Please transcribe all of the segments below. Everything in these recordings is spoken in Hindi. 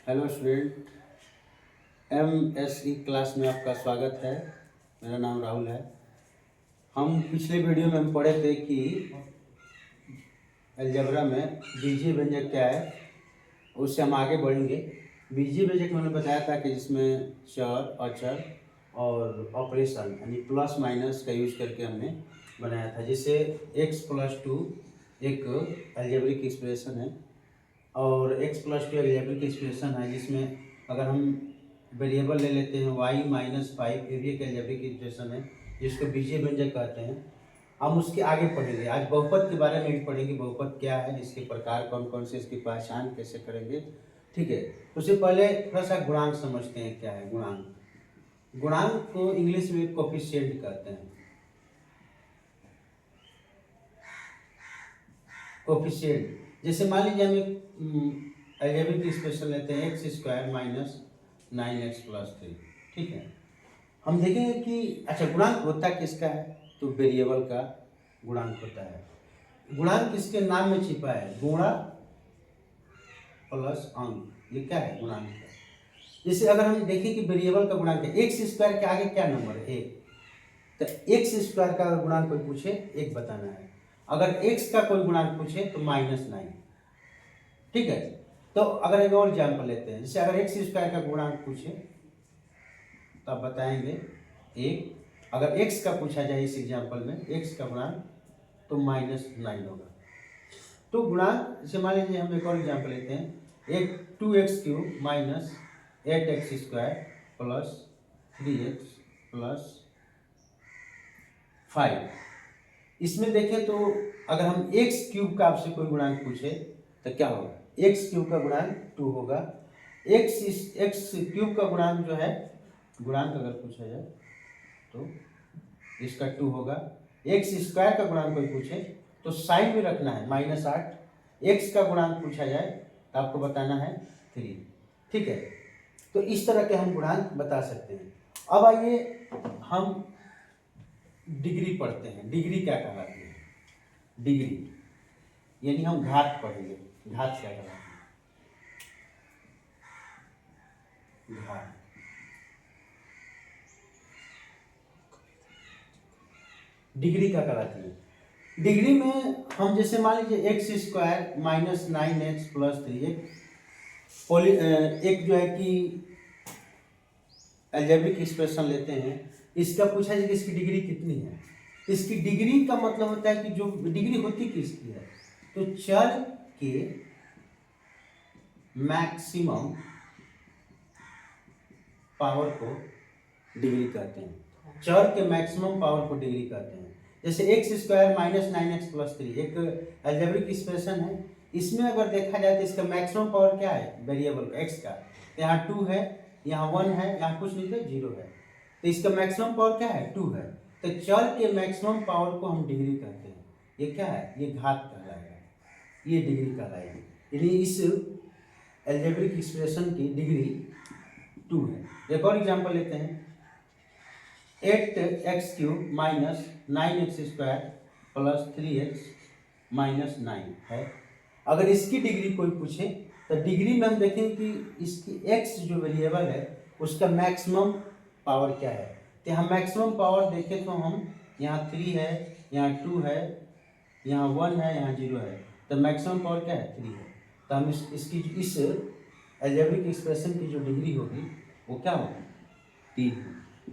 हेलो स्टूडेंट, एमएसई क्लास में आपका स्वागत है। मेरा नाम राहुल है। हम पिछले वीडियो में हम पढ़े थे कि अलजेब्रा में बीजीय व्यंजक क्या है, उससे हम आगे बढ़ेंगे। बीजीय व्यंजक मैंने बताया था कि जिसमें चर, अचर और ऑपरेशन यानी प्लस माइनस का यूज करके हमने बनाया था। जैसे x+2 एक अलजेब्रिक एक्सप्रेशन है और x+2 अलजेब्रिक एक्सप्रेशन है, जिसमें अगर हम वेरिएबल ले लेते हैं y-5, ये भी एक अलजेब्रिक एक्सप्रेशन है जिसको बीजीय व्यंजक कहते हैं। हम उसके आगे पढ़ेंगे। आज बहुपद के बारे में भी पढ़ेंगे। बहुपद क्या है, इसके प्रकार कौन कौन से, इसकी पहचान कैसे करेंगे। ठीक है, उससे पहले थोड़ा सा गुणांक समझते हैं। क्या है गुणांक? गुणांक को इंग्लिश में कोफिशिएंट कहते हैं। कोफिशिएंट, जैसे मान लीजिए हम एक अलजेब्रिक एक्सप्रेशन लेते हैं x² - 9x+3। ठीक है, हम देखेंगे कि अच्छा गुणांक होता किसका है, तो वेरिएबल का गुणांक होता है। गुणांक किसके नाम में छिपा है? गुणा प्लस अंक, ये क्या है? गुणांक है। जैसे अगर हम देखें कि वेरिएबल का गुणांक है x² के आगे क्या नंबर है? 1। तो x² का अगर गुणांक कोई पूछे, 1 बताना है। अगर x का कोई गुणांक पूछे तो -9। ठीक है, तो अगर एक और एग्जाम्पल लेते हैं। जैसे अगर x² का गुणांक पूछे तो आप बताएंगे 1। अगर x का पूछा जाए इस एग्जाम्पल में, x का गुणांक, तो -9 होगा। तो गुणांक, जैसे मान लीजिए हम एक और एग्जाम्पल लेते हैं, 2x³ - 8x² + 3x + 5। इसमें देखें तो अगर हम x³ का आपसे कोई गुणांक पूछे तो क्या होगा? x³ का गुणांक 2 होगा। x³ का गुणांक जो है, गुणांक अगर पूछा जाए तो इसका 2 होगा। x² का गुणांक कोई पूछे तो साइन में रखना है -8। x का गुणांक पूछा जाए तो आपको बताना है 3। ठीक है, तो इस तरह के हम गुणांक बता सकते हैं। अब आइए हम डिग्री पढ़ते हैं। डिग्री क्या कहलाती है? डिग्री यानी हम घात पढ़ेंगे। घात क्या कहलाती है? घात। डिग्री क्या कहलाती है? डिग्री में हम जैसे मान लीजिए x² - 9x+3 एक जो है कि अलजेब्रिक एक्सप्रेशन लेते हैं। इसका पूछा जाए कि इसकी डिग्री कितनी है। इसकी डिग्री का मतलब होता है कि जो डिग्री होती किसकी है, तो चर के मैक्सिमम पावर को डिग्री कहते हैं। चर के मैक्सिमम पावर को डिग्री कहते हैं। जैसे x² - 9x+3 एक अलजेब्रिक एक्सप्रेशन है। इसमें अगर देखा जाए तो इसका मैक्सिमम पावर क्या है? वेरिएबल x का, यहाँ 2 है, यहाँ 1 है, यहाँ कुछ नहीं तो 0 है। तो इसका मैक्सिमम पावर क्या है? 2 है। तो चर के मैक्सिमम पावर को हम डिग्री कहते हैं। ये क्या है? ये घात कहलाएगा, ये डिग्री कहलाएगी। यानी इस अलजेब्रिक एक्सप्रेशन की डिग्री 2 है। एक और एग्जाम्पल लेते हैं, 8x³ - 9x² + 3x - 9 है। अगर इसकी डिग्री कोई पूछे तो डिग्री में हम देखें कि इसकी x जो वेरिएबल है उसका मैक्सिमम पावर क्या है। तो यहाँ मैक्सिमम पावर देखें तो हम यहाँ 3 है, यहाँ 2 है, यहाँ 1 है, यहाँ 0 है। तो मैक्सिमम पावर क्या है? 3 है। तो हम इसकी इस अलजेब्रिक एक्सप्रेशन की जो डिग्री होगी वो क्या होगी? 3 होगी।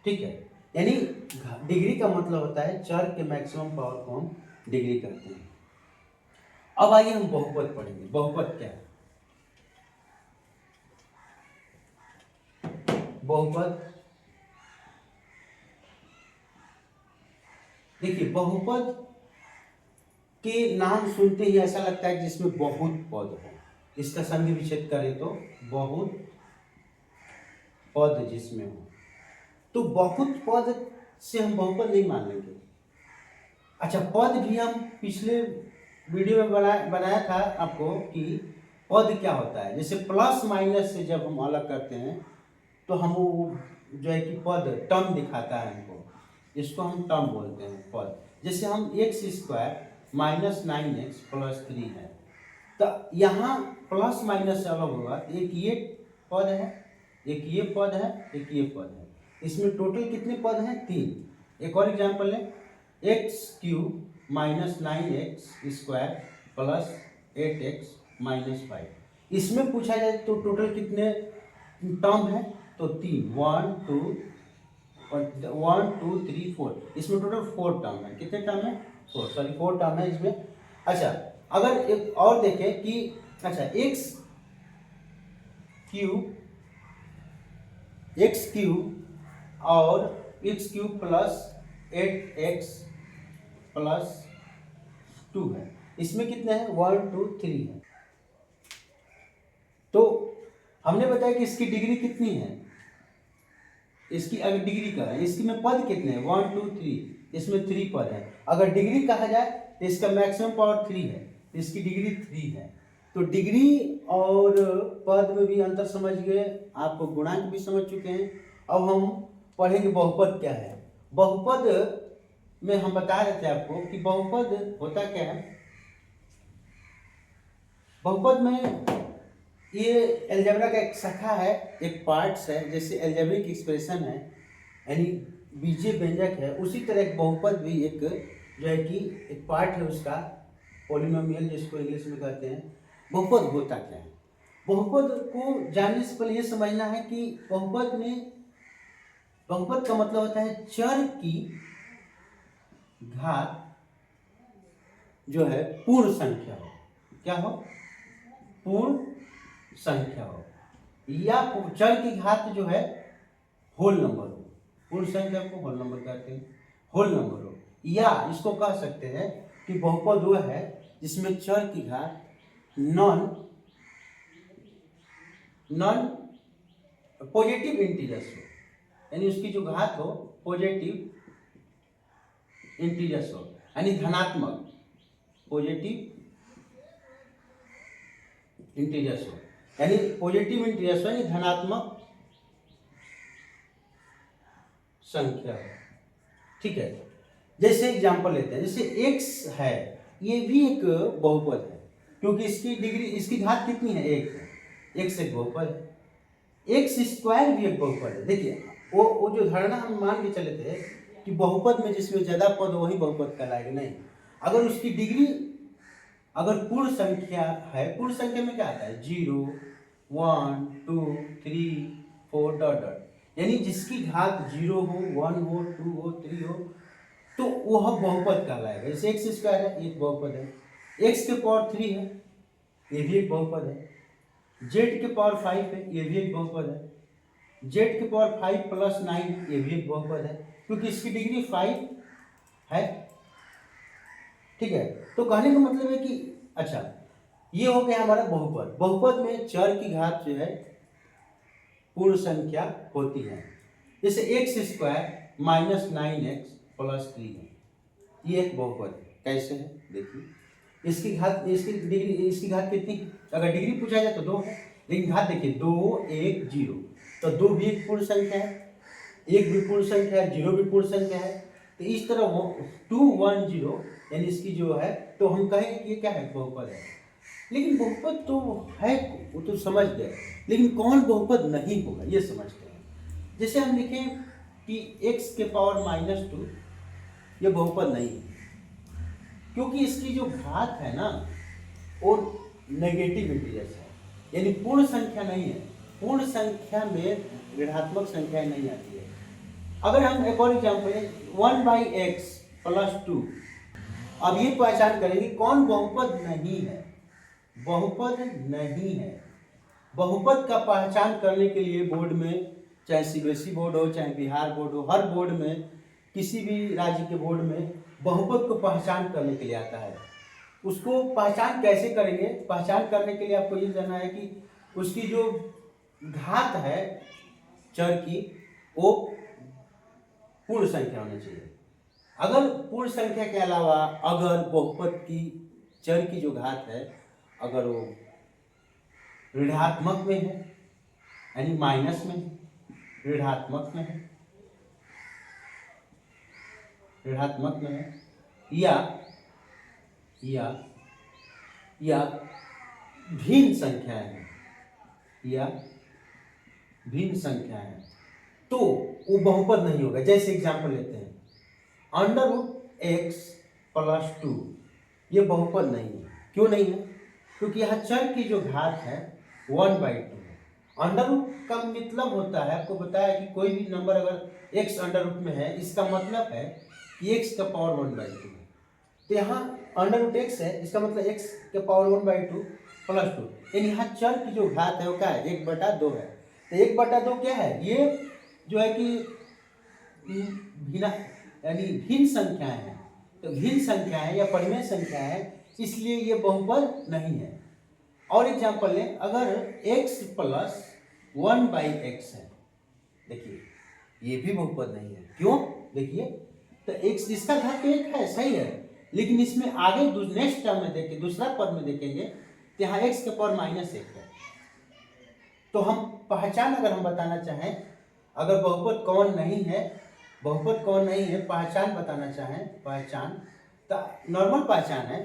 ठीक है, यानी डिग्री का मतलब होता है चर के मैक्सिमम पावर को हम डिग्री कहते हैं। अब आइए हम बहुपद पढ़ेंगे। बहुपद क्या है? बहुपद, देखिए बहुपद के नाम सुनते ही ऐसा लगता है जिसमें बहुत पद हो। इसका संधि विच्छेद करें तो बहुत पद जिसमें हो, तो बहुत पद से हम बहुपद नहीं मान लेंगे। अच्छा, पद भी हम पिछले वीडियो में बनाया था आपको कि पद क्या होता है। जैसे प्लस माइनस से जब हम अलग करते हैं तो हम वो जो है कि पद टर्म दिखाता है हमको, इसको हम टर्म बोलते हैं पद। जैसे हम x² - 9x+3 है, तो यहाँ प्लस माइनस से अलग होगा, एक ये पद है, एक ये पद है, एक ये पद है, इसमें टोटल कितने पद हैं? 3। एक और एग्जाम्पल है, x³ minus 9x² plus 8x minus 5। इसमें पूछा जाए तो टोटल कितने टर्म है? तो 3, 1 2 3 4, इसमें टोटल 4 टर्म है। कितने टर्म है? 4 टर्म है इसमें। अच्छा, अगर एक और देखें कि अच्छा x³ और x³ प्लस 8x प्लस 2 है, इसमें कितने हैं? 1 2 3 है। तो हमने बताया कि इसकी डिग्री कितनी है, इसकी अगर डिग्री का है, इसकी में पद कितने हैं? 1 2 3, इसमें 3 पद है। अगर डिग्री कहा जाए तो इसका मैक्सिमम पावर 3 है, इसकी डिग्री 3 है। तो डिग्री और पद में भी अंतर समझ गए, आपको गुणांक भी समझ चुके हैं। अब हम पढ़ेंगे बहुपद क्या है। बहुपद में हम बता रहे थे आपको कि बहुपद होता क्या है। बहुपद में ये अलजेब्रा का एक शाखा है, एक पार्ट्स है। जैसे अलजेब्रिक एक्सप्रेशन है यानी बीजीय व्यंजक है, उसी तरह एक बहुपद भी एक जो है कि एक पार्ट है उसका, पॉलिनोमियल जिसको इंग्लिश में कहते हैं। बहुपद होता क्या है? बहुपद को जानने से पहले ये समझना है कि बहुपद का मतलब होता है चर की घात जो है पूर्ण संख्या हो। क्या हो? पूर्ण संख्या हो, या चर की घात जो है होल नंबर हो। पूर्ण संख्या को होल नंबर कहते हैं, होल नंबर हो। या इसको कह सकते हैं कि बहुपद वो है जिसमें चर की घात नॉन पॉजिटिव इंटीजर्स हो, यानी उसकी जो घात हो पॉजिटिव इंटीजर्स हो, यानी धनात्मक पॉजिटिव इंटीजर्स हो, यानी पॉजिटिव इंटीजर्स हो, यानी धनात्मक संख्या हो। ठीक है, जैसे एग्जांपल लेते हैं, जैसे x है, ये भी एक बहुपद है क्योंकि इसकी डिग्री, इसकी घात कितनी है? 1 है। x एक बहुपद है। x² भी एक बहुपद है। देखिए वो जो धारणा हम मान के चले थे कि बहुपद में जिसमें ज्यादा पद वही बहुपद कहलाएगा, नहीं। अगर उसकी डिग्री अगर पूर्ण संख्या है, पूर्ण संख्या में क्या आता है? 0 1 2 3 4 डॉट डॉट, यानी जिसकी घात 0 हो, 1 हो, 2 हो, 3 हो, तो वह बहुपद कहलाएगा। जैसे x² है, एक बहुपद है। x के पावर 3 है, ये भी एक बहुपद है। z के पावर 5 है, ये भी एक बहुपद है। z के पावर 5 प्लस 9, ये भी एक बहुपद है, क्योंकि इसकी डिग्री 5 है। ठीक है, तो कहने का मतलब है कि अच्छा, ये हो गया हमारा बहुपद। बहुपद में चर की घात जो है पूर्ण संख्या होती है। जैसे x² माइनस 9x प्लस 3 है, ये एक बहुपद है। कैसे है? देखिए, इसकी घात, इसकी घात कितनी? अगर डिग्री पूछा जाए तो 2 है, लेकिन घात देखिए 2 1 0, तो 2 भी एक पूर्ण संख्या है, 1 भी पूर्ण संख्या है, 0 भी पूर्ण संख्या है। तो इस तरह 2 1 0, यानी इसकी जो है, तो हम कहेंगे कि ये क्या है? बहुपद है। लेकिन बहुपद तो है, वो तो समझ गए, लेकिन कौन बहुपद नहीं होगा ये समझते हैं। जैसे हम लिखें कि x के पावर -2, ये बहुपद नहीं है, क्योंकि इसकी जो घात है ना वो नेगेटिव इंटीजर्स है, यानी पूर्ण संख्या नहीं है। पूर्ण संख्या में ऋणात्मक संख्या नहीं आती है। अगर हम एक और एग्जाम्पल 1/x प्लस 2, अब ये पहचान करेंगे कौन बहुपद नहीं है। बहुपद नहीं है। बहुपद का पहचान करने के लिए बोर्ड में, चाहे सीबीएसई बोर्ड हो, चाहे बिहार बोर्ड हो, हर बोर्ड में, किसी भी राज्य के बोर्ड में बहुपद को पहचान करने के लिए आता है। उसको पहचान कैसे करेंगे? पहचान करने के लिए आपको ये जानना है कि उसकी जो घात है चर की, वो पूर्ण संख्या होनी चाहिए। अगर पूर्ण संख्या के अलावा अगर बहुपद की चर की जो घात है, अगर वो ऋणात्मक में है, यानी माइनस में है, ऋणात्मक में है, ऋणात्मक में है, या भिन्न संख्याएं हैं या भिन्न संख्या है तो वो बहुपद नहीं होगा। जैसे एग्जांपल लेते हैं, अंडर रूट एक्स प्लस 2, ये बहुपद नहीं है। क्यों नहीं है? क्योंकि यहाँ चर की जो घात है 1/2 है। अंडर रूट का मतलब होता है, आपको बताया कि कोई भी नंबर अगर एक्स अंडर रूट में है, इसका मतलब है कि एक्स का पावर 1/2 है। तो यहाँ अंडर रूट एक्स है, इसका मतलब एक्स के पावर 1/2 प्लस 2, यानी यहाँ चर की जो घात है वो क्या है? 1/2 है। तो 1/2 क्या है? ये जो है कि भिन्न यानी भिन्न संख्याएं हैं। तो भिन्न संख्याएं या परिमेय संख्याएं हैं, इसलिए ये बहुपद नहीं है। और एग्जाम्पल लें, अगर x प्लस 1/x है, देखिए ये भी बहुपद नहीं है। क्यों? देखिए, तो x इसका घात तो 1 है, सही है, लेकिन इसमें आगे नेक्स्ट टर्म में देखें, दूसरा पद में देखेंगे तो यहाँ x के पावर -1 है। तो हम पहचान अगर हम बताना चाहें, अगर बहुपद कौन नहीं है, बहुपद कौन नहीं है, पहचान बताना चाहें, पहचान तो नॉर्मल पहचान है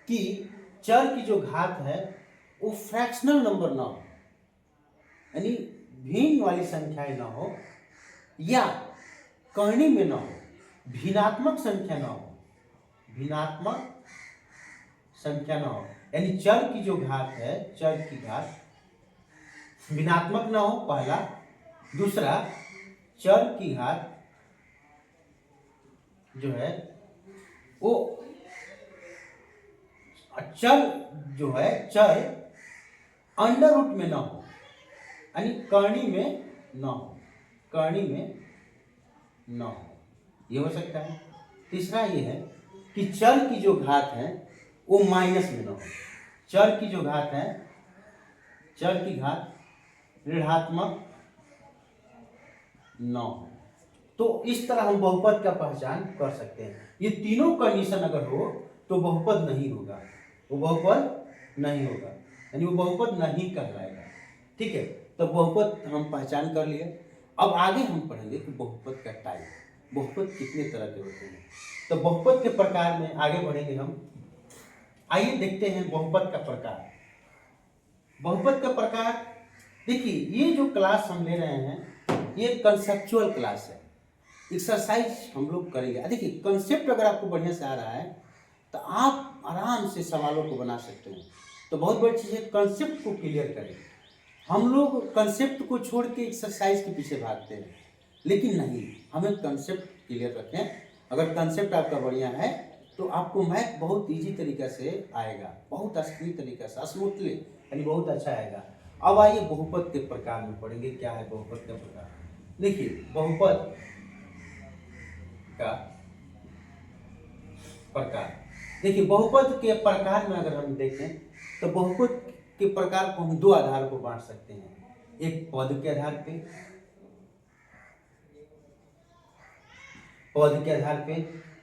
कि चर की जो घात है वो फ्रैक्शनल नंबर ना हो, यानी भिन्न वाली संख्याएं ना हो, या कर्ण में ना हो, भिन्नात्मक संख्या ना हो, भिन्नात्मक संख्या ना हो, यानी चर की जो घात है, चर की घात भिन्नात्मक ना हो, पहला। दूसरा, चर की घात जो है वो चर जो है, चर अंडर रूट में ना हो, यानी कर्णी में ना हो, कर्णी में ना हो, ये हो सकता है। तीसरा ये है कि चर की जो घात है वो माइनस में ना हो, चर की जो घात है, चर की घात ऋणात्मक न हो। तो इस तरह हम बहुपद का पहचान कर सकते हैं। ये तीनों कंडीशन अगर हो तो बहुपद नहीं होगा, वो बहुपद नहीं होगा, यानी वो बहुपद नहीं कहलाएगा। ठीक है, तो बहुपद हम पहचान कर लिए। अब आगे हम पढ़ेंगे कि बहुपद का टाइप, बहुपद कितने तरह के होते हैं। तो बहुपद के प्रकार में आगे बढ़ेंगे हम। आइए देखते हैं बहुपद का प्रकार। बहुपद का प्रकार, देखिए ये जो क्लास हम ले रहे हैं ये कंसेप्चुअल क्लास है, एक्सरसाइज हम लोग करेंगे। देखिए कंसेप्ट अगर आपको बढ़िया से आ रहा है तो आप आराम से सवालों को बना सकते हैं। तो बहुत बड़ी चीज़ है कंसेप्ट को क्लियर करें। हम लोग कंसेप्ट को छोड़ के एक्सरसाइज के पीछे भागते हैं, लेकिन नहीं, हमें कंसेप्ट क्लियर रखें। अगर कंसेप्ट आपका बढ़िया है तो आपको मैथ बहुत इजी तरीके से आएगा, बहुत आसानी तरीके से, स्मूथली, यानी बहुत अच्छा आएगा। अब आइए बहुपद के प्रकार में पढ़ेंगे। क्या है बहुपद का प्रकार? देखिए बहुपद का प्रकार, देखिए बहुपद के प्रकार में अगर हम देखें तो बहुपद के प्रकार को हम दो आधार को बांट सकते हैं, एक पद के आधार पे, पद के आधार पे,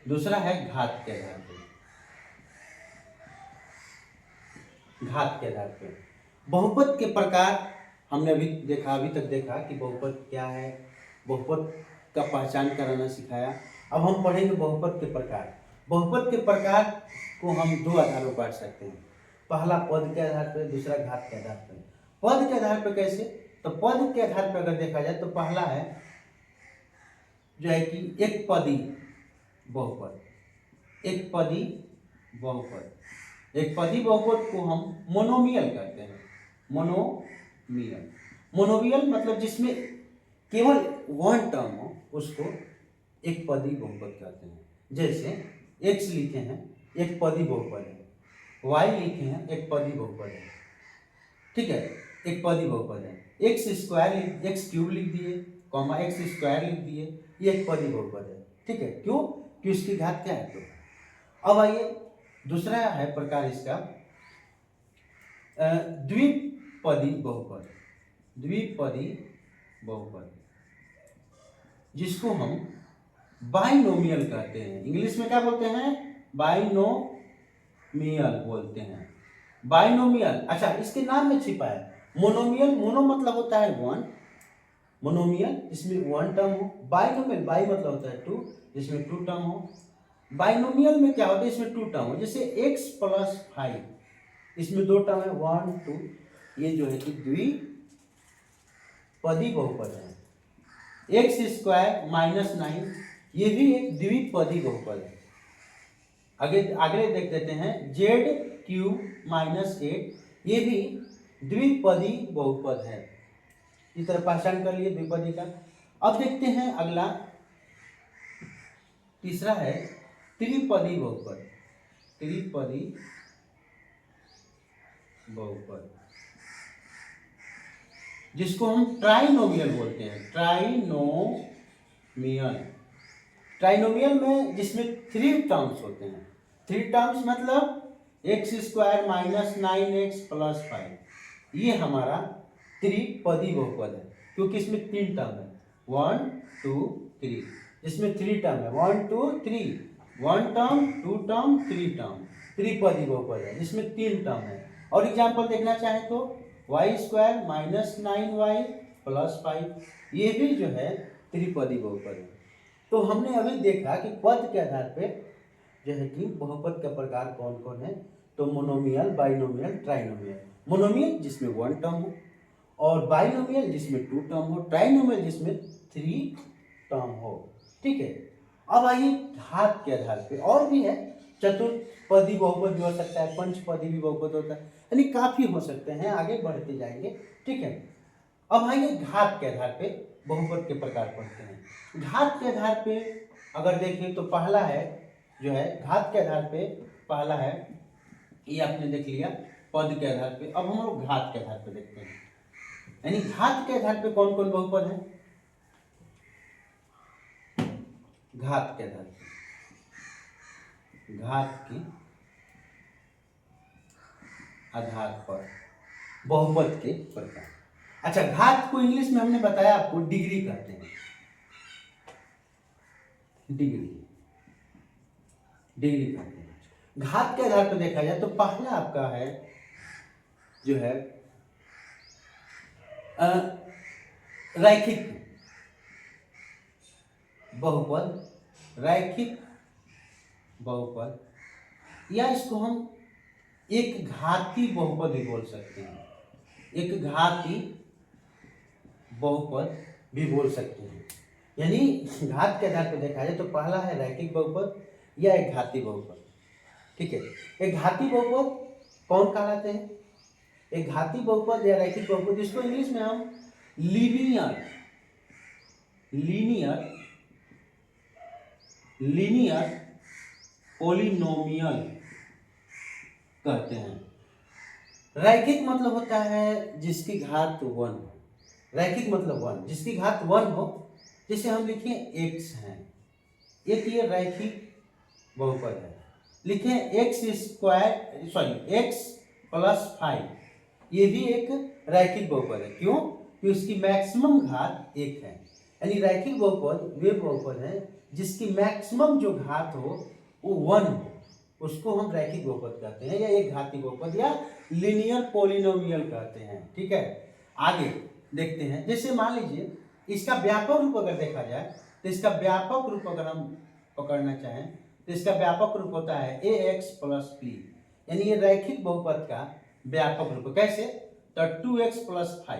दूसरा है घात के आधार पे, घात के आधार पे। बहुपद के प्रकार हमने अभी देखा, अभी तक देखा कि बहुपद क्या है, बहुपद का पहचान कराना सिखाया। अब हम पढ़ेंगे बहुपद के प्रकार। बहुपद के प्रकार को हम दो आधारों पर बांट सकते हैं, पहला पद के आधार पर, दूसरा घात के आधार पर। पद के आधार पर कैसे? तो पद के आधार पर अगर देखा जाए तो पहला है जो है कि एक पदी बहुपद, एक पदी बहुपद। एक पदी बहुपद को हम मोनोमियल कहते हैं, मोनोमियल। मोनोमियल मतलब जिसमें केवल वन टर्म हो उसको एक पदी बहुपद कहते हैं। जैसे x लिखे हैं, एक पदी बहुपद है, y लिखे हैं, एक पदी बहुपद है। ठीक है, एक पदी बहुपद है। x क्यूब लिख दिए, कॉमा x स्क्वायर लिख दिए, ये एक पदी बहुपद है। ठीक है, क्यों? कि उसकी घात क्या है? तो अब आइए दूसरा है प्रकार इसका द्विपदी बहुपद, द्विपदी बहुपद, जिसको हम बाइनोमियल कहते हैं। इंग्लिश में क्या बोलते हैं? बाइनोमियल बोलते हैं, बाइनोमियल। अच्छा, इसके नाम में छिपा है मोनोमियल। मोनो मतलब होता है वन, मोनोमियल जिसमें वन टर्म हो। बाइनोमियल, बाई मतलब होता है टू, जिसमें टू टर्म हो। बाइनोमियल में क्या होता है? इसमें टू टर्म हो, जैसे x + 5, इसमें दो टर्म है 1 2, ये जो है कि द्विपदी बहुपद है। एक्स स्क्वायर माइनस 9 ये भी एक द्विपदी बहुपद है। आगे देख देते हैं जेड क्यूब माइनस 8 ये भी द्विपदी बहुपद है। इस तरह पहचान कर लिए द्विपदी का। अब देखते हैं अगला तीसरा है त्रिपदी बहुपद। त्रिपदी बहुपद जिसको हम ट्राइनोमियल बोलते हैं। ट्राइनोमियल में जिसमें 3 टर्म्स होते हैं। 3 टर्म्स मतलब x square minus 9x plus 5 ये हमारा त्रिपदी बहुपद है, क्योंकि इसमें 3 टर्म है 1 2 3। इसमें 3 टर्म है 1 2 3, 1 टर्म 2 टर्म 3 टर्म त्रिपदी बहुपद है जिसमें 3 टर्म है। और एग्जाम्पल देखना चाहें तो Y square minus 9y plus 5 ये भी जो है त्रिपदी बहुपद है। तो हमने अभी देखा कि पद के आधार पे जो है कि बहुपद का प्रकार कौन कौन है। तो मोनोमियल, बाइनोमियल, ट्राइनोमियल। मोनोमियल जिसमें 1 टर्म हो, और बाइनोमियल जिसमें 2 टर्म हो, ट्राइनोमियल जिसमें 3 टर्म हो। ठीक है। अब आइए घात के आधार पे और भी है, चतुर्पदी बहुपद भी हो सकता है, पंचपदी भी बहुपद होता है, यानी काफी हो सकते हैं, आगे बढ़ते जाएंगे। ठीक है। अब आइए घात के आधार पे बहुपद के प्रकार पढ़ते हैं। घात के आधार पे अगर देखें तो पहला है जो है घात के आधार पे पहला है, ये आपने देख लिया पद के आधार पे। अब हम लोग घात के आधार पे देखते हैं, यानी घात के आधार पे कौन कौन बहुपद है। घात के आधार पे, घात के आधार पर बहुपद के प्रकार। अच्छा, घात को इंग्लिश में हमने बताया आपको डिग्री कहते हैं। डिग्री कहते हैं। घात के आधार पर देखा जाए तो पहला आपका है जो है रैखिक बहुपद। रैखिक बहुपद या इसको हम एक घाती बहुपद भी बोल सकते हैं। एक घाती बहुपद भी बोल सकते हैं। यानी घात के आधार पर देखा जाए तो पहला है रैखिक बहुपद या एक घाती बहुपद। ठीक है। एक घाती बहुपद कौन कहलाते हैं? एक घाती बहुपद या रैखिक बहुपद जिसको इंग्लिश में हम लीनियर पॉलिनोमियल कहते हैं। रैखिक मतलब होता है जिसकी घात 1 हो। रैखिक मतलब 1, जिसकी घात 1 हो। जैसे हम लिखिए x है, एक ये रैखिक बहुपद है। लिखें x प्लस 5 ये भी एक रैखिक बहुपद है। क्यों? कि उसकी मैक्सिमम घात 1 है। यानी रैखिक बहुपद वे बहुपद है जिसकी मैक्सिमम जो घात हो वो 1 हो, उसको हम रैखिक बहुपद कहते हैं, या एक घाती बहुपद या लीनियर पॉलिनोमियल कहते हैं। ठीक है। आगे देखते हैं, जैसे मान लीजिए इसका व्यापक रूप अगर देखा जाए तो इसका व्यापक रूप अगर हम पकड़ना चाहें तो इसका व्यापक रूप होता है ax प्लस p। यानी ये रैखिक बहुपद का व्यापक रूप कैसे? तो 2x प्लस 5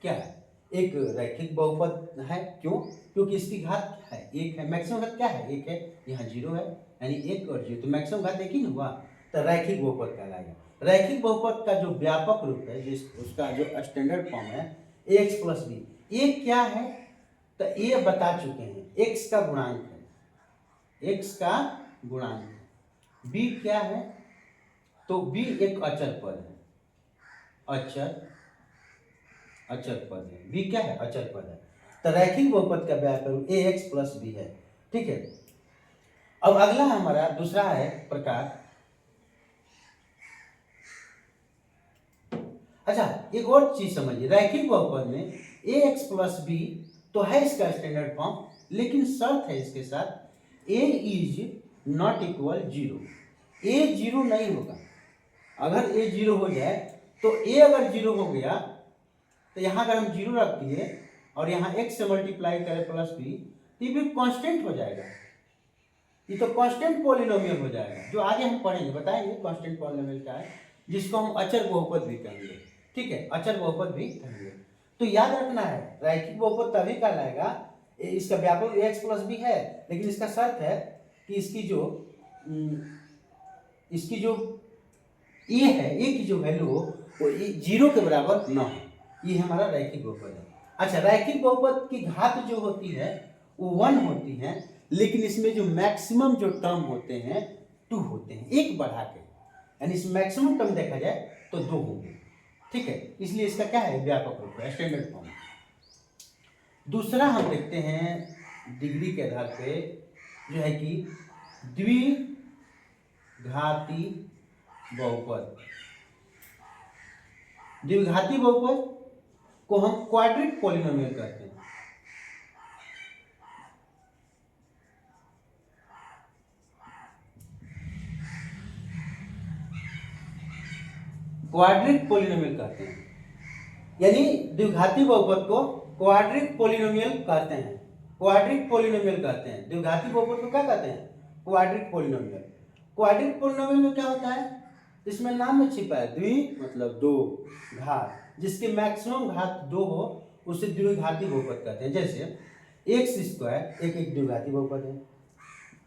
क्या है? एक रैखिक बहुपद है। क्यों? क्योंकि इसकी घात क्या है? 1 है। मैक्सिमम घात क्या है? 1 है। यहाँ 0 है, यानी 1 और 0 तो मैक्सिमम घात 1 ही ना हुआ, तो रैखिक बहुपद कहलाएगा। रैखिक बहुपद का जो व्यापक रूप है, जिस उसका जो स्टैंडर्ड फॉर्म है ax प्लस b। ये क्या है? तो ये बता चुके हैं, x का गुणांक है, x का गुणांक है। b क्या है? तो b एक अचर पद है। अचर पद है। b क्या है? अचर पद है। तो रैखिक बहुपद का व्यापक रूप ax प्लस b है। ठीक है। अब अगला हमारा दूसरा है प्रकार। अच्छा, एक और चीज समझिए, रैखिक बहुपद में ax प्लस b तो है इसका स्टैंडर्ड फॉर्म, लेकिन शर्त है इसके साथ a is not equal 0। a 0 नहीं होगा। अगर a 0 हो जाए तो a अगर 0 हो गया तो यहाँ अगर हम 0 रख दिए और यहाँ x से मल्टीप्लाई करें प्लस b तो ये भी कांस्टेंट हो जाएगा। ये तो कांस्टेंट पॉलिनोमियल हो जाएगा, जो आगे हम पढ़ेंगे, बताएंगे कांस्टेंट पॉलिनोमियल क्या है। जिसको हम अचर बहुपद भी कहेंगे। ठीक है, अचर बहुपद भी कहेंगे। तो याद रखना है रैखिक बहुपद तभी कहलाएगा, इसका व्यापक एक्स प्लस भी है, लेकिन इसका शर्त है कि इसकी जो ए है, ए की जो वैल्यू हो वो 0 के बराबर न हो। ये हमारा रैखिक बहुपद है। अच्छा, रैखिक बहुपद की घात जो होती है वो 1 होती है, लेकिन इसमें जो मैक्सिमम जो टर्म होते हैं 2 होते हैं, एक बढ़ा के, यानी इस मैक्सिमम टर्म देखा जाए तो 2 होंगे। ठीक है, इसलिए इसका क्या है, व्यापक रूप है, स्टैंडर्ड फॉर्म। दूसरा हम देखते हैं डिग्री के आधार पे, जो है कि द्विघाती बहुपद। द्विघाती बहुपद को हम क्वाड्रिक पॉलिनोमियल कहते हैं। क्वाड्रिक पॉलिनोमियल कहते हैं, यानी द्विघाती बहुपद को क्वाड्रिक पॉलिनोमियल कहते हैं। क्वाड्रिक पॉलिनोमियल कहते हैं द्विघाती बहुपद को, क्या कहते हैं, क्वाड्रिक पॉलिनोमियल। क्वाड्रिक पॉलिनोमियल में क्या होता है, इसमें नाम में छिपा है, द्वि मतलब 2, घात जिसके मैक्सिमम घात 2 हो उसे द्विघाती बहुपद कहते हैं। जैसे एक्स स्क्वायर एक द्विघाती बहुपद है,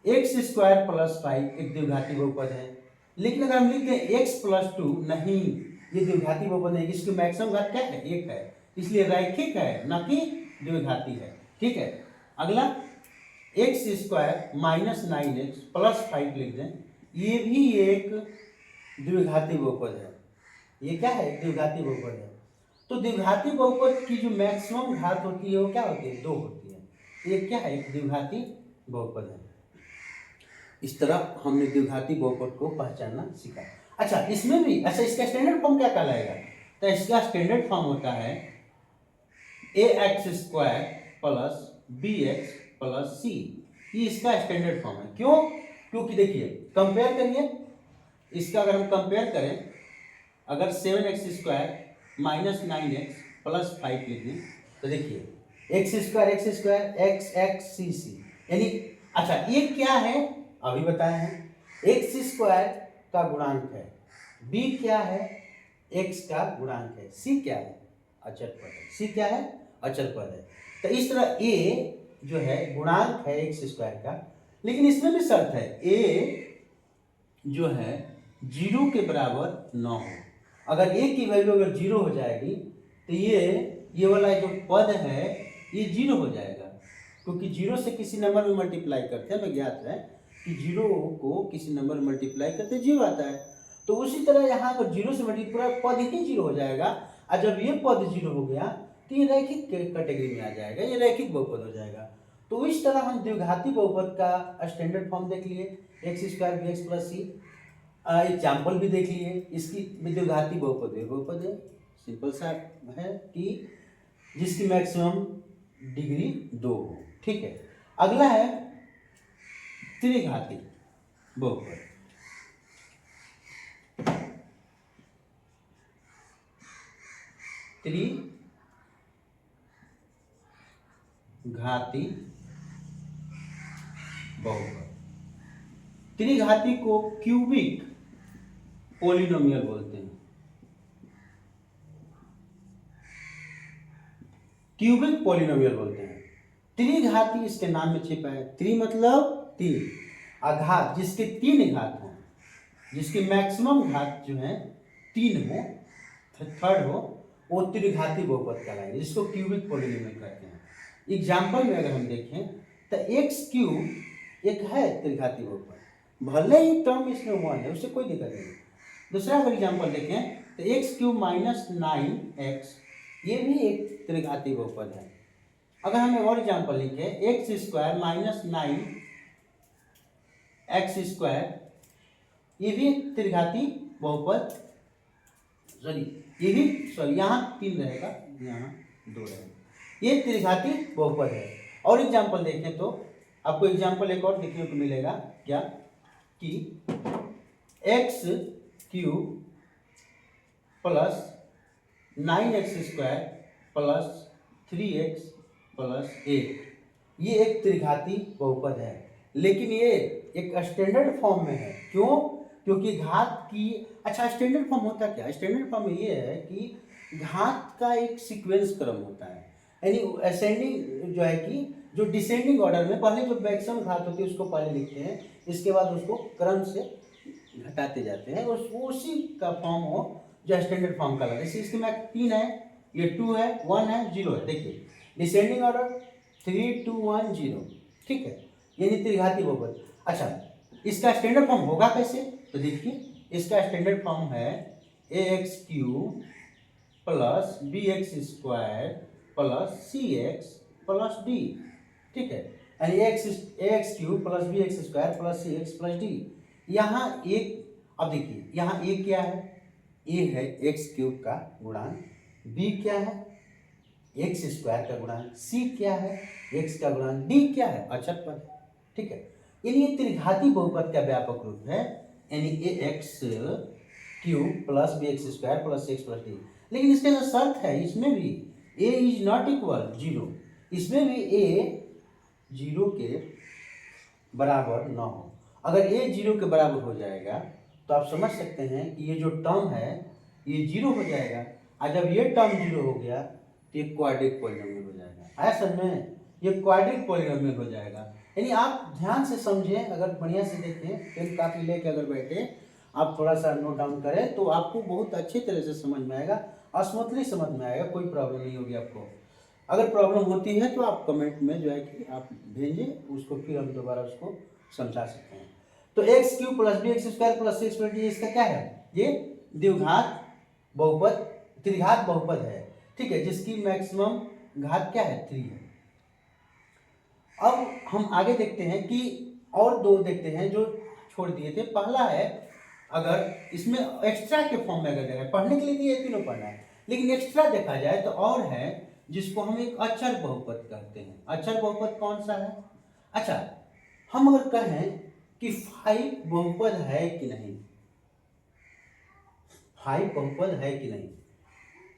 एक्स स्क्वायर प्लस 5 एक द्विघाती बहुपद है। लेकिन अगर हम लिखते हैं x प्लस 2, नहीं, ये द्विघाती बहुपद नहीं, इसकी मैक्सिमम घात क्या है, 1 है, इसलिए रैखिक है ना कि द्विघाती है। ठीक है, अगला x square minus 9x plus 5 लिख दें, ये भी एक द्विघाती बहुपद है। ये क्या है, द्विघाती बहुपद है। तो द्विघाती बहुपद की जो मैक्सिमम घात होती है वो क्या होती है, 2 होती है। ये क्या है, एक द्विघाती बहुपद है। इस तरह हमने द्विघाती बहुपद को पहचानना सीखा। अच्छा, इसमें भी, अच्छा, इसका स्टैंडर्ड फॉर्म क्या कहलाएगा, तो इसका स्टैंडर्ड फॉर्म होता है ax square plus bx plus c। ये इसका स्टैंडर्ड फॉर्म है। क्यों, क्योंकि देखिए कंपेयर करिए, इसका अगर हम कंपेयर करें, अगर 7x square minus 9x plus 5 लिख दें तो देखिए एक्स स्क्वायर एक्स एक्स सी सी, यानी अच्छा ये क्या है अभी बताए हैं, एक्स स्क्वायर का गुणांक है, बी क्या है, एक्स का गुणांक है, सी क्या है, अचर पद है, सी क्या है, अचर पद है। तो इस तरह ए जो है गुणांक है एक्स स्क्वायर का, लेकिन इसमें भी शर्त है ए जो है 0 के बराबर न हो। अगर ए की वैल्यू अगर 0 हो जाएगी तो ये वाला जो पद है ये 0 हो जाएगा, क्योंकि 0 से किसी नंबर में मल्टीप्लाई करते हैं, हमें ज्ञात है कि 0 को किसी नंबर में मल्टीप्लाई करते 0 आता है। तो उसी तरह यहाँ अगर 0 से मल्टीप्लाई पद ही 0 हो जाएगा, और जब ये पद 0 हो गया तो ये रैखिक कैटेगरी में आ जाएगा, ये रैखिक बहुपद हो जाएगा। तो इस तरह हम द्विघाती बहुपद का स्टैंडर्ड फॉर्म देख लिए, x square b x plus c. Example भी देख लिए, इसकी द्विघाती बहुपद है, सिंपल सा है कि जिसकी मैक्सिमम डिग्री 2 हो। ठीक है, अगला है त्रिघाती बहुपद। त्रिघाती बहुपद, त्रिघाती को क्यूबिक पॉलिनोमियल बोलते हैं। क्यूबिक पॉलिनोमियल बोलते हैं। त्रिघाती इसके नाम में छिपा है, त्रि मतलब 3, अघात जिसके 3 घात हो, जिसकी मैक्सिमम घात जो है 3 हो, थर्ड हो, वो त्रिघाती बहुपद कहलाएगा, जिसको क्यूबिक पॉलिनोमियल कहते हैं। एग्जाम्पल में अगर हम देखें तो एक्स क्यूब एक है त्रिघाती बहुपद, भले ही टर्म इसमें 1 है, उससे कोई दिक्कत नहीं। दूसरा अगर एग्जाम्पल देखें तो एक्स क्यूब माइनस 9x, ये भी एक त्रिघाती बहुपद है। अगर हमें और एग्जाम्पल लिखे x square minus 9x square, ये भी त्रिघाती बहुपद, यहाँ 3 रहेगा, यहाँ 2 रहेगा, ये त्रिघाती बहुपद है। और एग्जाम्पल देखें तो आपको एग्जाम्पल एक और देखने को मिलेगा, क्या कि x cube plus 9x square plus 3x plus 8, ये एक त्रिघाती बहुपद है, लेकिन ये एक स्टैंडर्ड फॉर्म में है। क्यों, क्योंकि घात की, अच्छा स्टैंडर्ड फॉर्म होता क्या, स्टैंडर्ड फॉर्म ये है कि घात का एक सीक्वेंस क्रम होता है, यानी असेंडिंग जो है कि जो डिसेंडिंग ऑर्डर में पहले जो मैक्सिमम घात होती है उसको पहले लिखते हैं, इसके बाद उसको क्रम से घटाते जाते हैं, उसी का फॉर्म हो जो स्टैंडर्ड फॉर्म का लगे। इसके में 3 है, ये 2 है, 1 है, 0 है। देखिए डिसेंडिंग ऑर्डर 3 2 1 0, ठीक है, यानी त्रिघाती बहुपद। अच्छा इसका स्टैंडर्ड फॉर्म होगा कैसे, तो देखिए इसका स्टैंडर्ड फॉर्म है ax³ plus bx² plus cx+d, ठीक है, यानी ax³ plus bx² plus cx+d। यहाँ एक, अब देखिए यहाँ a क्या है, a है x³ का गुणांक, b क्या है x² का गुणांक, c क्या है x का गुणांक, d क्या है अचर पद, ठीक है। यानी ये त्रिघाती बहुपद का व्यापक रूप है, यानी ax³ plus bx² plus cx+d। लेकिन इसका जो शर्त है इसमें भी a इज नॉट इक्वल 0, इसमें भी a 0 के बराबर न हो। अगर a 0 के बराबर हो जाएगा तो आप समझ सकते हैं कि ये जो टर्म है ये 0 हो जाएगा, और जब ये टर्म 0 हो गया तो ये क्वाड्रिक पॉलिनोमियल हो जाएगा। आया समझ में, ये क्वाड्रिक पॉलिनोमियल हो जाएगा। यानी आप ध्यान से समझें, अगर बढ़िया से देखें, पेन कापी लेके अगर बैठे आप थोड़ा सा नोट डाउन करें तो आपको बहुत अच्छी तरह से समझ में आएगा, स्मूथली समझ में आएगा, कोई प्रॉब्लम नहीं होगी आपको। अगर प्रॉब्लम होती है तो आप कमेंट में जो है कि आप भेजें, उसको फिर हम दोबारा उसको समझा सकते हैं। तो x³ plus bx² plus cx+d इसका क्या है, ये द्विघात बहुपद, त्रिघात बहुपद है, ठीक है, जिसकी मैक्सिमम घात क्या है 3 है। अब हम आगे देखते हैं कि और दो देखते हैं जो छोड़ दिए थे। पहला है, अगर इसमें एक्स्ट्रा के फॉर्म में अगर देखा, पढ़ने के लिए दिए तीनों पढ़ना है, लेकिन एक्स्ट्रा देखा जाए तो और है जिसको हम एक अचर बहुपद कहते हैं। अचर बहुपद कौन सा है, अच्छा हम अगर कहें कि 5 बहुपद है कि नहीं, 5 बहुपद है कि नहीं,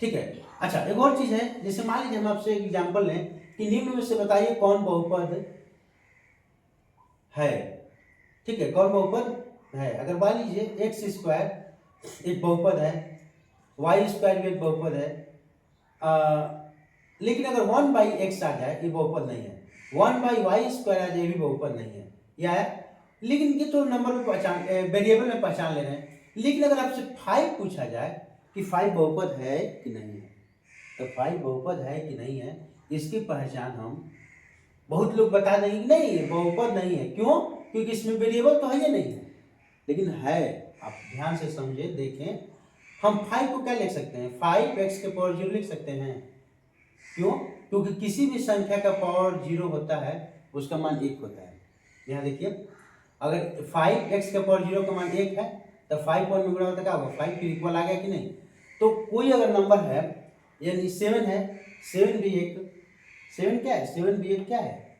ठीक है। अच्छा एक और चीज है, जैसे मान लीजिए हम आपसे एक एग्जांपल लें कि निम्न में से बताइए कौन बहुपद है, ठीक है, कौन बहुपद है। अगर मान लीजिए x² एक बहुपद है, y² भी एक बहुपद है, लेकिन अगर 1/x आ जाए ये बहुपद नहीं है, 1/y² आ जाए ये भी बहुपद नहीं है, या है, लेकिन ये तो नंबर में पहचान, वेरिएबल में पहचान ले रहे हैं। लेकिन अगर आपसे 5 पूछा जाए कि 5 बहुपद है कि नहीं है, तो 5 बहुपद है कि नहीं है इसकी पहचान हम, बहुत लोग बता देंगे कि नहीं ये बहुपद नहीं है, क्यों, क्योंकि इसमें वेरिएबल तो है ही नहीं है, लेकिन है। आप ध्यान से समझे देखें, हम 5 को क्या लिख सकते हैं, 5x⁴ लिख सकते हैं, क्यों, क्योंकि किसी भी संख्या का पावर 0 होता है उसका मान 1 होता है। यहाँ देखिए अगर 5x⁴ का मान 1 है तो 5 पॉइंट में गुणा होता क्या होगा, 5 फिर इक्वल आ गया कि नहीं। तो कोई अगर नंबर है, यानी 7 है, 7 भी एक, 7 क्या है, 7 भी एक क्या है,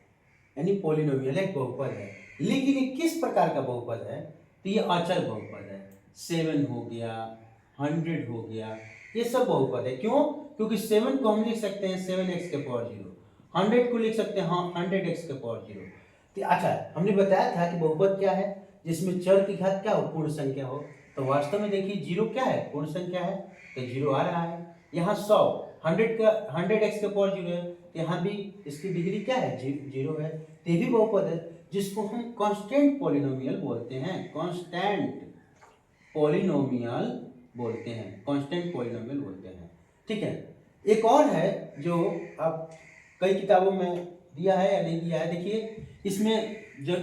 यानी पॉलिनोमियल एक बहुपद है। लेकिन ये किस प्रकार का बहुपद है, तो ये अचर बहुपद है। 7 हो गया, 100 हो गया, ये सब बहुपद है। क्यों, क्योंकि 7 को हम लिख सकते हैं 7x⁴, 100 को लिख सकते हैं 100x⁴। तो अच्छा हमने बताया था कि बहुपद क्या है, जिसमें चर की घात क्या हो, पूर्ण संख्या हो। तो वास्तव में देखिए 0 क्या है, पूर्ण संख्या है, तो 0 आ रहा है। यहाँ 100 100x⁴ है, यहाँ भी इसकी डिग्री क्या है, 0 है, तो ये भी बहुपद है, जिसको हम कांस्टेंट पॉलिनोमियल बोलते हैं, कांस्टेंट पॉलिनोमियल बोलते हैं, कांस्टेंट पॉलिनोमियल बोलते हैं, ठीक है। एक और है जो आप कई किताबों में दिया है या नहीं दिया है, देखिए इसमें जो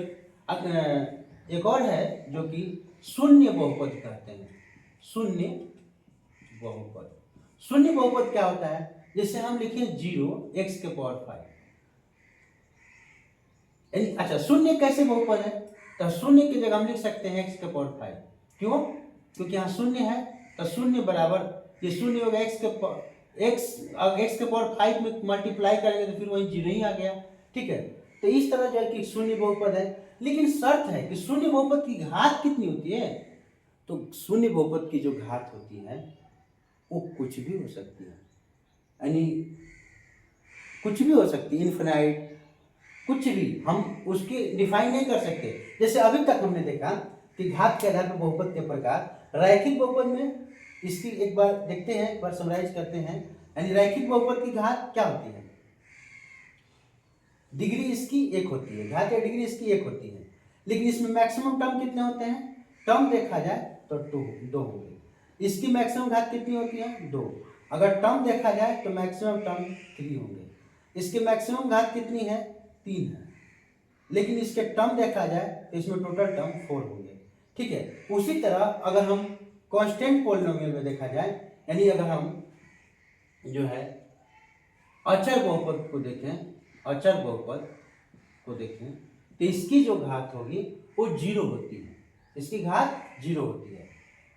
एक और है जो कि शून्य बहुपद कहते हैं, शून्य बहुपद। शून्य बहुपद क्या होता है, जैसे हम लिखे 0x⁵, अच्छा शून्य कैसे बहुपद है, तो शून्य की जगह हम लिख सकते हैं x⁵, क्यों, क्योंकि यहाँ शून्य है, तो शून्य बराबर ये शून्य होगा x⁵ में मल्टीप्लाई करेंगे तो फिर वही 0 ही आ गया, ठीक है। तो इस तरह जो है कि शून्य बहुपद है, लेकिन शर्त है कि शून्य बहुपद की घात कितनी होती है, तो शून्य बहुपद की जो घात होती है वो कुछ भी हो सकती है, यानी कुछ भी हो सकती है, इनफिनाइट, कुछ भी, हम उसकी डिफाइन नहीं कर सकते। जैसे अभी तक हमने देखा कि घात के आधार पर बहुपद के प्रकार। रैखिक बहुपद में इसकी एक बार देखते हैं, एक बार समराइज करते हैं। यानी रैखिक बहुपद की घात क्या होती है? डिग्री इसकी एक होती है, घात या डिग्री इसकी एक होती है, लेकिन इसमें मैक्सिमम टर्म कितने होते हैं? टर्म देखा जाए तो दो होंगे। इसकी मैक्सिमम घात कितनी होती है? 2। अगर टर्म देखा जाए तो मैक्सिमम टर्म 3 होंगे। इसकी मैक्सिमम घात कितनी है? 3 है, लेकिन इसके टर्म देखा जाए तो इसमें टोटल टर्म 4 होंगे। ठीक है। उसी तरह अगर हम कांस्टेंट पॉलिनोमियल में देखा जाए, यानी अगर हम जो है अचर बहुपद को देखें, अचर बहुपद को देखें तो इसकी जो घात होगी वो 0 होती है, इसकी घात 0 होती है।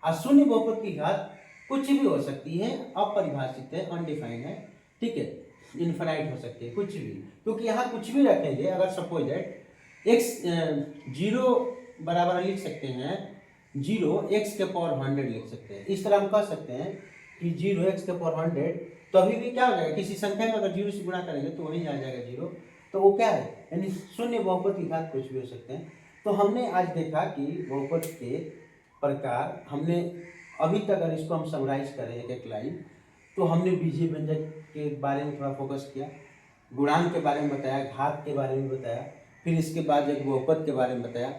अशून्य बहुपद की घात कुछ भी हो सकती है, अपरिभाषित है, अनडिफाइंड है। ठीक है, इनफाइनाइट हो सकती है, कुछ भी, क्योंकि यहाँ कुछ भी रखेंगे। अगर सपोज दैट x 0 बराबर लिख सकते हैं 0 x के पावर 100 लिख सकते हैं। इस तरह हम कह सकते हैं कि 0 x के पावर 100, तो अभी भी क्या हो जाएगा? किसी संख्या में अगर 0 से गुणा करेंगे तो वहीं आ जाएगा 0, तो वो क्या है? यानी शून्य बहुपद की घात कुछ भी हो सकते हैं। तो हमने आज देखा कि बहुपद के प्रकार, हमने अभी तक अगर इसको हम समराइज करें एक एक लाइन, तो हमने बीजीय व्यंजक के बारे में थोड़ा फोकस किया, गुणांक के बारे में बताया, घात के बारे में बताया, फिर इसके बाद एक बहुपद के बारे में बताया,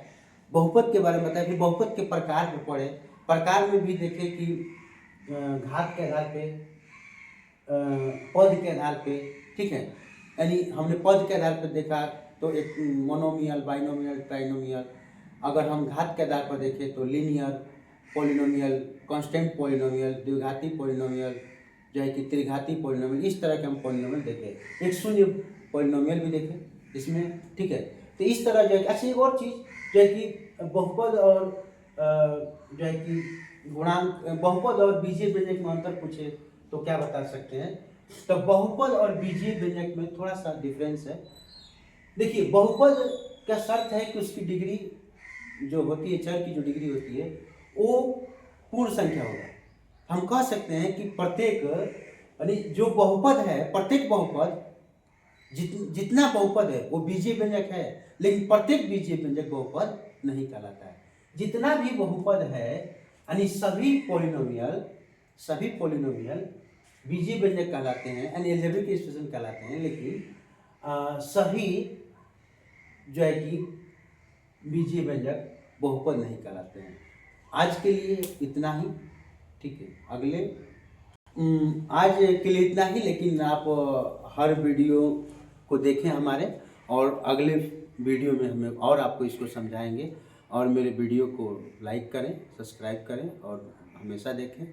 बहुपद के बारे में बताया, फिर बहुपद के प्रकार पे पढ़े। प्रकार में भी देखे कि घात के आधार पे, पद के आधार पे। ठीक है, यानी हमने पद के आधार पे देखा तो एक मोनोमियल, बाइनोमियल, ट्राइनोमियल। अगर हम घात के आधार पर देखें तो लीनियर पॉलिनोमियल, कांस्टेंट पॉलिनोमियल, द्विघाती पॉलिनोमियल, जो है कि त्रिघाती पॉलिनोमियल, इस तरह के हम पॉलिनोमियल देखे। एक शून्य पॉलिनोमियल भी देखे इसमें। ठीक है, तो इस तरह जो है। अच्छा, एक और चीज़ जो है कि बहुपद और जो है कि गुणांक, बहुपद और बीजीय व्यंजक में अंतर पूछे तो क्या बता सकते हैं? तो बहुपद और बीजीय व्यंजक में थोड़ा सा डिफरेंस है। देखिए, बहुपद का शर्त है कि उसकी डिग्री जो होती है, चर की जो डिग्री होती है वो पूर्ण संख्या होगा। हम कह सकते हैं कि प्रत्येक, यानी जो बहुपद है, प्रत्येक बहुपद, जितना बहुपद है वो बीजीय व्यंजक है, लेकिन प्रत्येक बीजीय व्यंजक बहुपद नहीं कहलाता है। जितना भी बहुपद है, यानी सभी पॉलिनोमियल बीजीय व्यंजक कहलाते हैं, यानी अलजेब्रिक एक्सप्रेशन कहलाते हैं, लेकिन सभी जो है कि बीजीय व्यंजक बहुपद नहीं कहलाते हैं। आज के लिए इतना ही। ठीक है, अगले आज के लिए इतना ही, लेकिन आप हर वीडियो को देखें हमारे, और अगले वीडियो में हमें और आपको इसको समझाएंगे। और मेरे वीडियो को लाइक करें, सब्सक्राइब करें और हमेशा देखें।